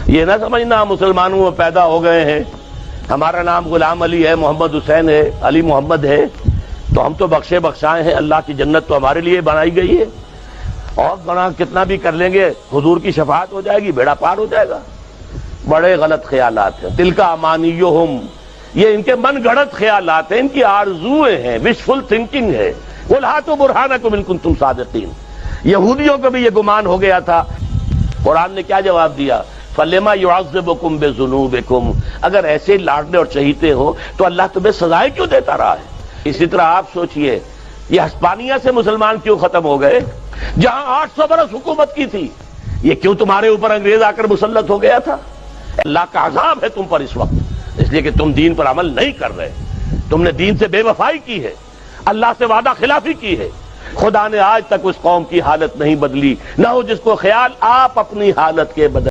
ये ना समझना हम मुसलमानों में पैदा हो गए हैं, हमारा नाम गुलाम अली है, मोहम्मद हुसैन है, अली मोहम्मद है, तो हम तो बख्शे बख्शाए हैं, अल्लाह की जन्नत तो हमारे लिए बनाई गई है, और गुनाह कितना भी कर लेंगे हुजूर की शफाअत हो जाएगी, बेड़ा पार हो जाएगा। बड़े गलत ख्यालात हैं। तिलका अमानियुहुम, ये इनके मन गढ़ंत ख्यालात हैं, इनकी आरज़ुएं हैं, विशफुल थिंकिंग है। कुल हातु बुरहानकुम इन कुंतुम सादिकीन। यहूदियों को भी ये गुमान हो गया था। कुरान ने क्या जवाब दिया? फलिमा युअज़्ज़िबुकुम बिज़ुनूबिकुम, अगर ऐसे लाडले और चहीते हो तो अल्लाह तुम्हें सजाएं क्यों देता रहा है? इसी तरह आप सोचिए, ये हिस्पानिया से मुसलमान क्यों खत्म हो गए, जहां 800 बरस हुकूमत की थी? ये क्यों तुम्हारे ऊपर अंग्रेज आकर मुसल्लत हो गया था? अल्लाह का अज़ाब है तुम पर इस वक्त, इसलिए कि तुम दीन पर अमल नहीं कर रहे, तुमने दीन से बेवफाई की है, अल्लाह से वादा खिलाफी की है। खुदा ने आज तक उस कौम की हालत नहीं बदली, ना हो जिसको ख्याल आप अपनी हालत के बदल